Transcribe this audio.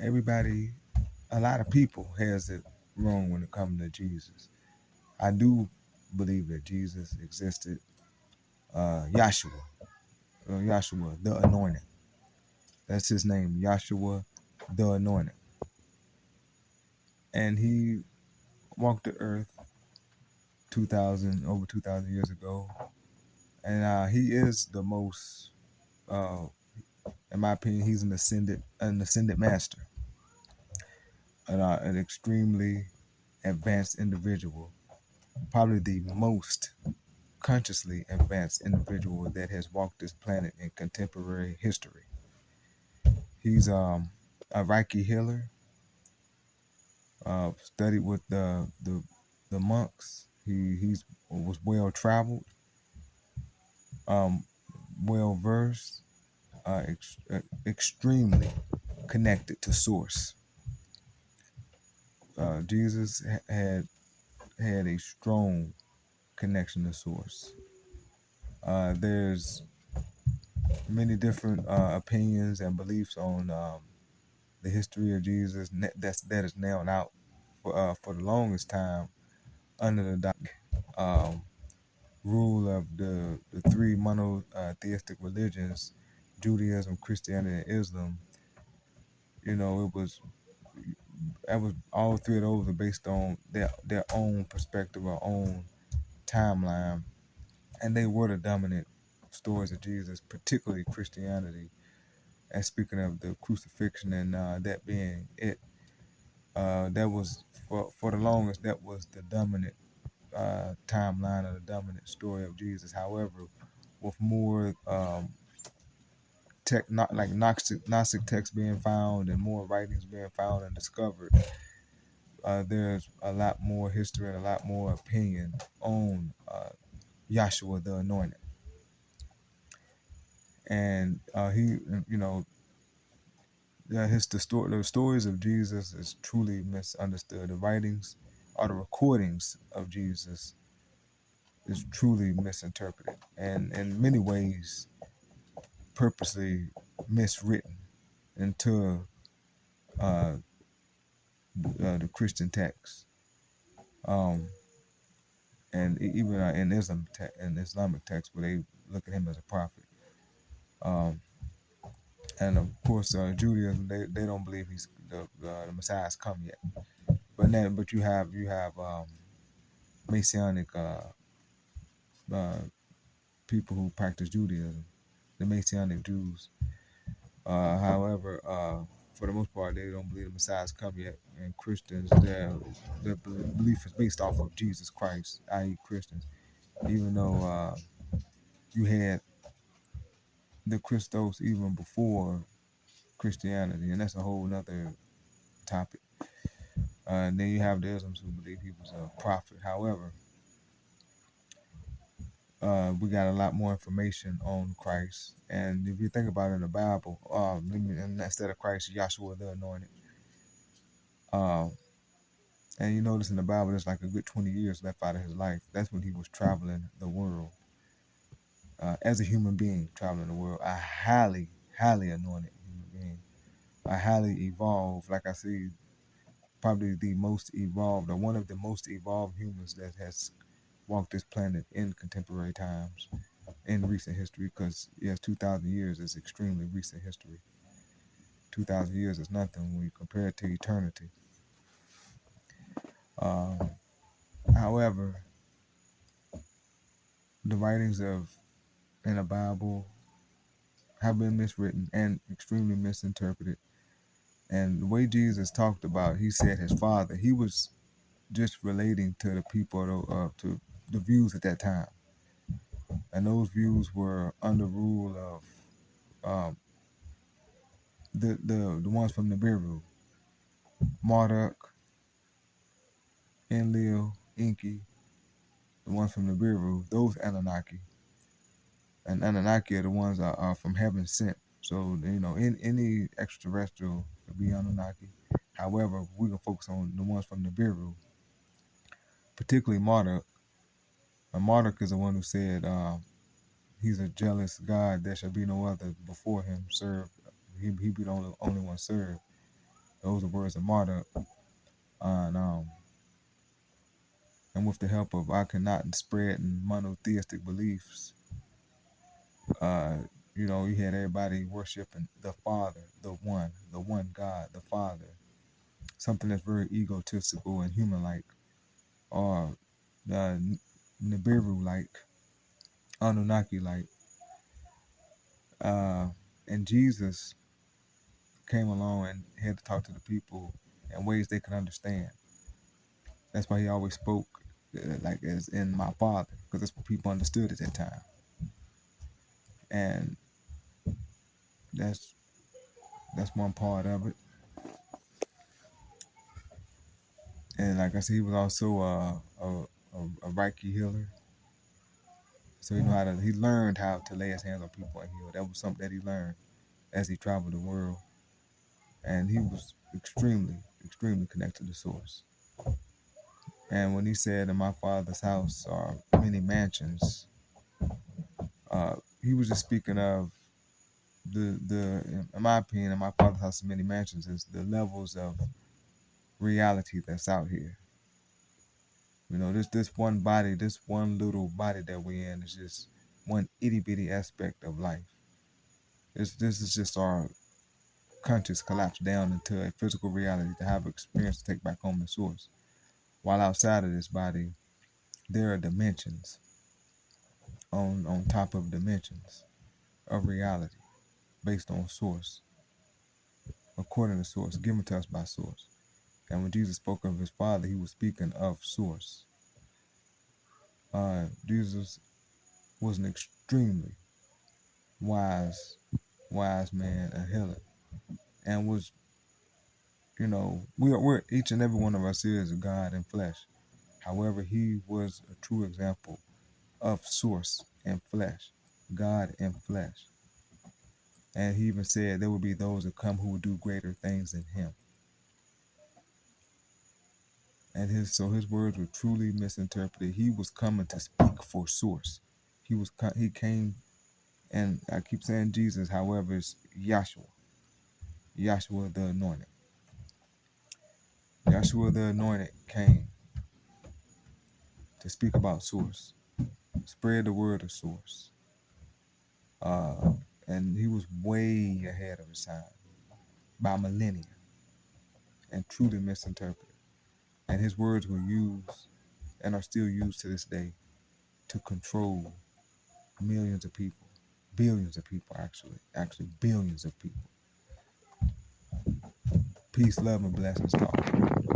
everybody, a lot of people has it wrong when it comes to Jesus. I do believe that Jesus existed. Yahshua the Anointed. That's his name, Yahshua the Anointed. And he walked the earth over 2,000 years ago. And he is the most, uh, in my opinion, he's an ascended master, an extremely advanced individual, probably the most consciously advanced individual that has walked this planet in contemporary history. He's a Reiki healer, studied with the monks. He was well traveled, um, well versed, extremely connected to Source. Jesus had a strong connection to Source. There's many different opinions and beliefs on the history of Jesus that is nailed out for the longest time under the rule of the three monotheistic religions, Judaism, Christianity, and Islam. You know, it was all three of those are based on their own perspective or own timeline, and they were the dominant stories of Jesus, particularly Christianity. And speaking of the crucifixion and that being it, that was for the longest that was the dominant timeline or the dominant story of Jesus. However, with more like Gnostic texts being found and more writings being found and discovered, there's a lot more history and a lot more opinion on Yahshua the Anointed. And he, you know, the stories of Jesus is truly misunderstood. The writings or the recordings of Jesus is truly misinterpreted and in many ways purposely miswritten into the Christian text. And even in Islamic text, where they look at him as a prophet. Um, and of course, Judaism, they don't believe the Messiah's come yet. But you have Messianic people who practice Judaism, the Messianic Jews. However, for the most part, they don't believe the Messiah's come yet. And Christians, their belief is based off of Jesus Christ, i.e., Christians. Even though you had the Christos even before Christianity, and that's a whole nother topic. And then you have the Islam's who believe he was a prophet. However, we got a lot more information on Christ. And if you think about it in the Bible, and instead of Christ, Yahshua the Anointed. And you notice in the Bible, there's like a good 20 years left out of his life. That's when he was traveling the world as a human being, traveling the world. A highly, highly anointed human being. A highly evolved, like I see, probably the most evolved or one of the most evolved humans that has walked this planet in contemporary times, in recent history, because yes, 2,000 years is extremely recent history. 2,000 years is nothing when you compare it to eternity. However, the writings in the Bible have been miswritten and extremely misinterpreted. And the way Jesus talked about, he said his father, he was just relating to the people, to the views at that time. And those views were under rule of the ones from the Biru, Marduk, Enlil, Enki, the ones from the Biru, those Anunnaki. And Anunnaki are the ones that are from heaven sent. So, you know, in any extraterrestrial could be Anunnaki. However, we can focus on the ones from the Biru, particularly Marduk. And Marduk is the one who said he's a jealous God. There shall be no other before him served. He be the only one served. Those are words of Marduk. And with the help of Akhenaten spreading monotheistic beliefs, uh, you had everybody worshiping the Father, the one God, the Father, something that's very egotistical and human-like, or Nibiru-like, Anunnaki-like. And Jesus came along and had to talk to the people in ways they could understand. That's why he always spoke like as in my Father, because that's what people understood at that time. And that's one part of it. And like I said, he was also a Reiki healer. So he learned how to lay his hands on people and heal. That was something that he learned as he traveled the world. And he was extremely, extremely connected to Source. And when he said, in my Father's house are many mansions, he was just speaking of in my opinion, in my Father's house are many mansions is the levels of reality that's out here. This one body, this one little body that we're in is just one itty bitty aspect of life. This is just our conscious collapse down into a physical reality to have experience to take back home to Source. While outside of this body, there are dimensions on top of dimensions of reality based on Source, according to Source, given to us by Source. And when Jesus spoke of his Father, he was speaking of Source. Jesus was an extremely wise man, a healer, and was, we're each and every one of us is a God in flesh. However, he was a true example of Source in flesh, God in flesh. And he even said there will be those that come who will do greater things than him. And his words were truly misinterpreted. He was coming to speak for Source. He came, and I keep saying Jesus, however, it's Yahshua the Anointed. Yahshua the Anointed came to speak about Source, spread the word of Source. And he was way ahead of his time by millennia and truly misinterpreted. And his words were used and are still used to this day to control millions of people, billions of people, actually billions of people. Peace, love, and blessings to all.